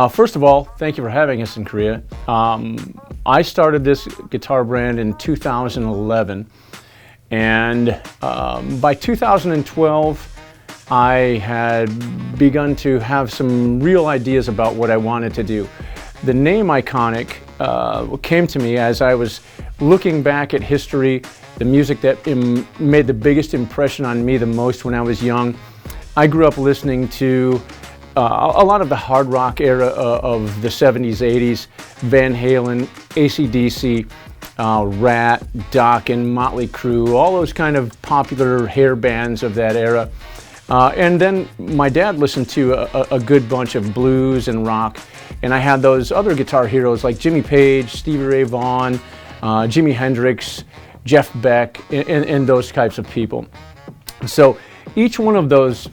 First of all, thank you for having us in Korea. I started this guitar brand in 2011, and by 2012, I had begun to have some real ideas about what I wanted to do. The name Iconic came to me as I was looking back at history, the music that made the biggest impression on me the most when I was young. I grew up listening to a lot of the hard rock era of the 70s, 80s, Van Halen, AC/DC, Rat, Dokken, Motley Crue, all those kind of popular hair bands of that era. And then my dad listened to a good bunch of blues and rock, and I had those other guitar heroes like Jimmy Page, Stevie Ray Vaughan, Jimi Hendrix, Jeff Beck, and those types of people. So each one of those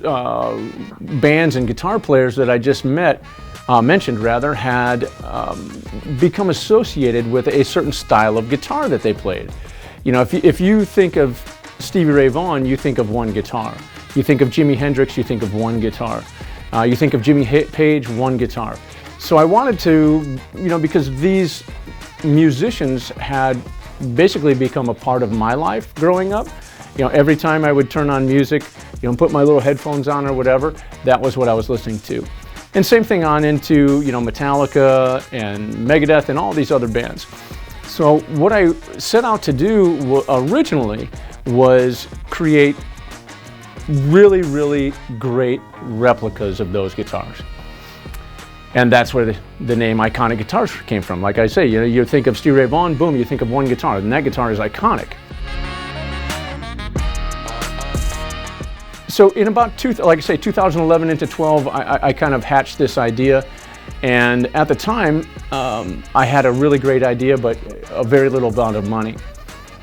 bands and guitar players that I just mentioned had become associated with a certain style of guitar that they played. You know, if you think of Stevie Ray Vaughan, you think of one guitar. You think of Jimi Hendrix, you think of one guitar. You think of Jimmy Page, one guitar. So I wanted to, you know, because these musicians had basically become a part of my life growing up. You know, every time I would turn on music, you know, put my little headphones on or whatever, that was what I was listening to. And same thing on into, you know, Metallica and Megadeth and all these other bands. So what I set out to do originally was create really, really great replicas of those guitars. And that's where the name Iconic Guitars came from. Like I say, you know, you think of Stevie Ray Vaughan, boom, you think of one guitar, and that guitar is iconic. So in about, like I say, 2011 into 12, I kind of hatched this idea. And at the time, I had a really great idea, but a very little amount of money.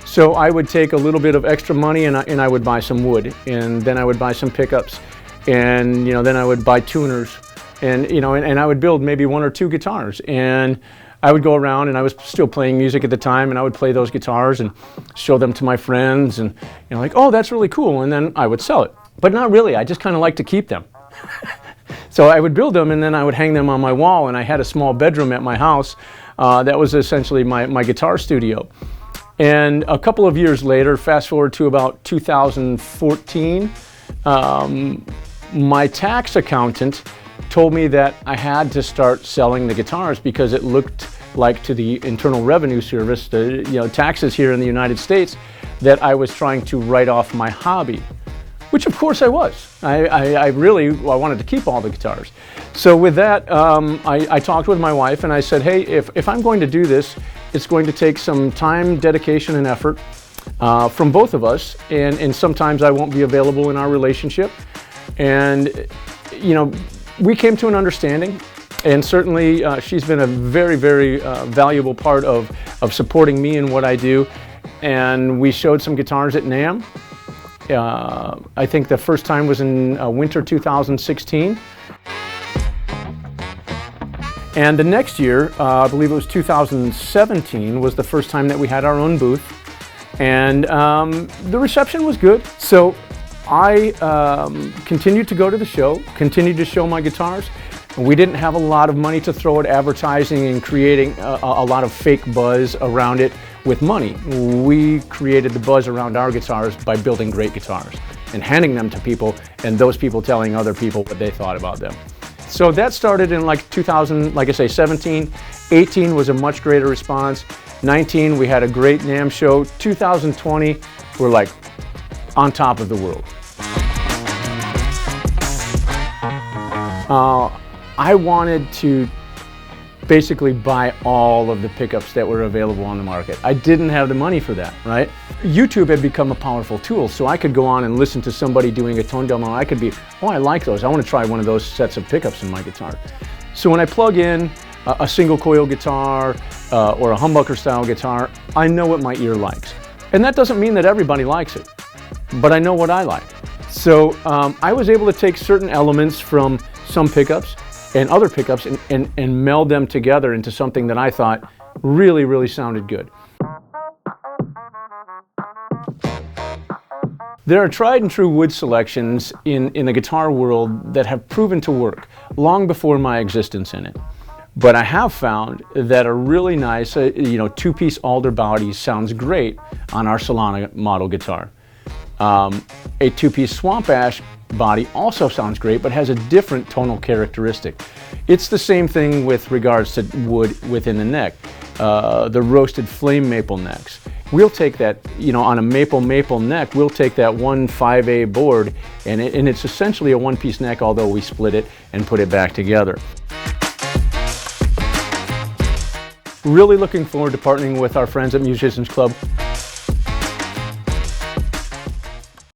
So I would take a little bit of extra money and I would buy some wood, and then I would buy some pickups, and, you know, then I would buy tuners, and, you know, and I would build maybe one or two guitars. And I would go around, and I was still playing music at the time, and I would play those guitars and show them to my friends, and, you know, like, oh, that's really cool, and then I would sell it. But not really, I just kind of like to keep them. So I would build them, and then I would hang them on my wall, and I had a small bedroom at my house that was essentially my guitar studio. And a couple of years later, fast forward to about 2014, my tax accountant told me that I had to start selling the guitars because it looked like to the Internal Revenue Service, the, you know, taxes here in the United States, that I was trying to write off my hobby. Which of course I was. I wanted to keep all the guitars. So with that, I talked with my wife and I said, hey, if I'm going to do this, it's going to take some time, dedication, and effort from both of us, and sometimes I won't be available in our relationship. And, you know, we came to an understanding, and certainly she's been a very, very valuable part of supporting me in what I do. And we showed some guitars at NAMM. I think the first time was in winter 2016. And the next year, I believe it was 2017, was the first time that we had our own booth. And the reception was good. So I continued to go to the show, continued to show my guitars. We didn't have a lot of money to throw at advertising and creating a lot of fake buzz around it with money. We created the buzz around our guitars by building great guitars and handing them to people, and those people telling other people what they thought about them. So that started in like 2000, like I say, 17. 18 was a much greater response. 19, we had a great NAMM show. 2020, we're like on top of the world. I wanted to basically buy all of the pickups that were available on the market. I didn't have the money for that, right? YouTube had become a powerful tool, so I could go on and listen to somebody doing a tone demo. I could be, oh, I like those. I want to try one of those sets of pickups in my guitar. So when I plug in a single coil guitar or a humbucker style guitar, I know what my ear likes. And that doesn't mean that everybody likes it, but I know what I like. So I was able to take certain elements from some pickups and other pickups and meld them together into something that I thought really sounded good. There are tried and true wood selections in the guitar world that have proven to work long before my existence in it. But I have found that a really nice, two-piece alder body sounds great on our Solana model guitar. A two-piece swamp ash body also sounds great, but has a different tonal characteristic. It's the same thing with regards to wood within the neck. The roasted flame maple necks. We'll take that, on a maple neck, we'll take that 1/5A board, and it's essentially a one-piece neck, although we split it and put it back together. Really looking forward to partnering with our friends at Musicians Club.